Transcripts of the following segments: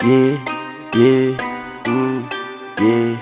yeah, yeah, yeah.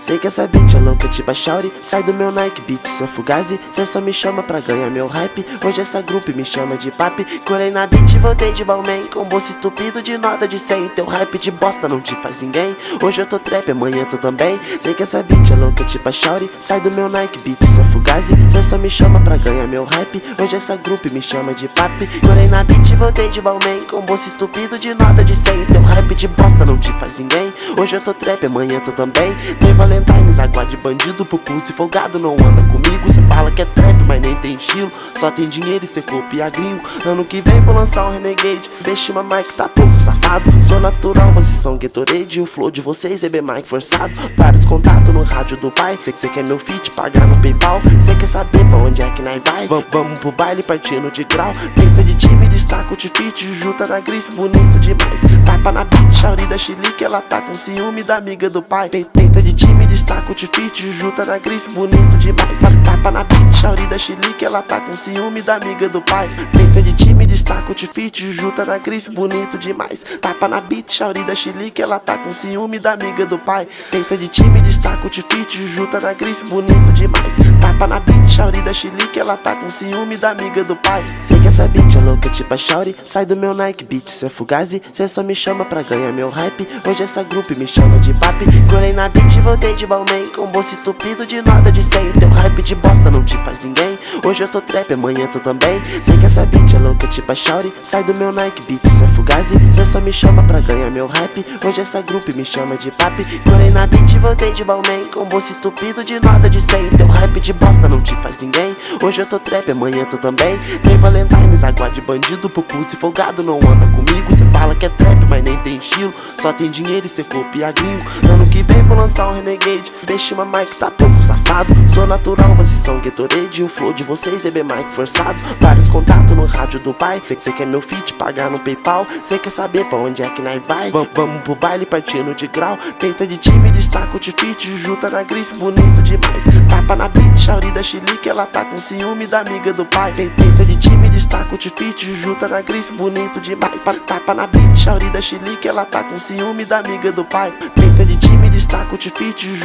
Sei que essa beat é louca tipo a Shauri. Sai do meu Nike Beat, sou fugazi. Cê só me chama pra ganhar meu hype. Hoje essa grupo me chama de papi. Colei na beat e voltei de Balmain, com bolso entupido de nota de 100. Teu hype de bosta não te faz ninguém. Hoje eu tô trap, amanhã tu também. Sei que essa beat é louca tipo a Shauri. Sai do meu Nike Beat, sou fugazi. Cê só me chama pra ganhar meu hype. Hoje essa grupo me chama de papi. Colei na beat e voltei de Balmain, com bolso entupido de nota de 100. Teu hype de bosta não te faz ninguém. Hoje eu tô trap, amanhã tu também. Tem Valentine's, água de bandido, pupu se folgado não anda comigo. Cê fala que é trap, mas nem tem estilo. Só tem dinheiro e cê copia gringo. Ano que vem vou lançar um Renegade. Beshima Mike tá pouco safado. Sou natural, vocês são Gatorade. O flow de vocês é bem Mike forçado. Vários contatos no rádio do pai. Cê quer meu feat, pagar no PayPal. Cê quer saber pra onde é que nós vai? Vamos pro baile partindo de grau. Peita de time, destaca o tifite. Juta na grife, bonito demais. Tapa na beat, Shauri da Chilique. Ela tá com ciúme da amiga do pai. Peita de time, destaca o tifite. Juta na grife, bonito demais. Tapa na beat, Shauri da Chilique. Ela tá com ciúme da amiga do pai. Peita de time, destaca o tifite. Juta na grife, bonito demais. Tapa na beat, Shauri da Chilique. Ela tá com ciúme da amiga do pai. Peita de time, destaca o tifite. Juta na grife, bonito demais. Tapa na beat, Shauri da Chilique. Ela tá com ciúme da amiga do pai. Sei que essa beat é louca tipo a Shauri. Sai do meu Nike Beat, cê é fugazi. Cê só me chama pra ganhar meu hype. Hoje essa grupo me chama de papi. Colei na beat e voltei de Balmain, com bolso entupido de nota de 100. Teu hype de bosta não te faz ninguém. Hoje eu tô trap, amanhã tu também. Sei que essa beat é louca tipo a Shauri. Sai do meu Nike Beat, cê é fugazi. Cê só me chama pra ganhar meu hype. Hoje essa grupo me chama de papi. Colei na beat e voltei de Balmain, com bolso entupido de nota de 100. Teu hype de bosta não te faz ninguém. Hoje eu tô trap, amanhã tu também. Tem Valentine's, água de bandido, pupu se folgado não anda comigo. Cê fala que é trap, mas nem tem estilo. Só tem dinheiro e cê copia gringo. Ano que vem vou lançar um Renegade. Beshima Mike tá pouco safado. Sou natural, vocês são Gatorade. O flow de vocês é bem Mike forçado. Vários contatos no rádio do pai. Cê quer meu feat, pagar no PayPal. Cê quer saber pra onde é que nós vai? Vamos pro baile partindo de grau. Peita de time, destaca o tifite. Juta na grife, bonito demais. Tapa na beat, Shauri da Chilique. Ela tá com ciúme da amiga do pai. Peita de time, destaca o tifite. Juta na grife, bonito demais. Tapa na beat, Shauri da Chilique. Ela tá com ciúme da amiga do pai. Peita de time, destaca o tifite.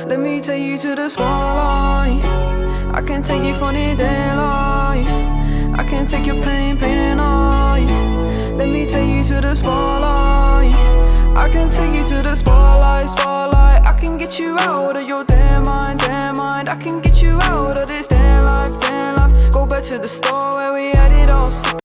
Let me take you to the spotlight. I can take you from the day life. I can take your pain and I. Let me take you to the spotlight. I can take you to the spotlight. I can get you out of your damn mind. I can get you out of this damn life. Go back to the store where we had it all.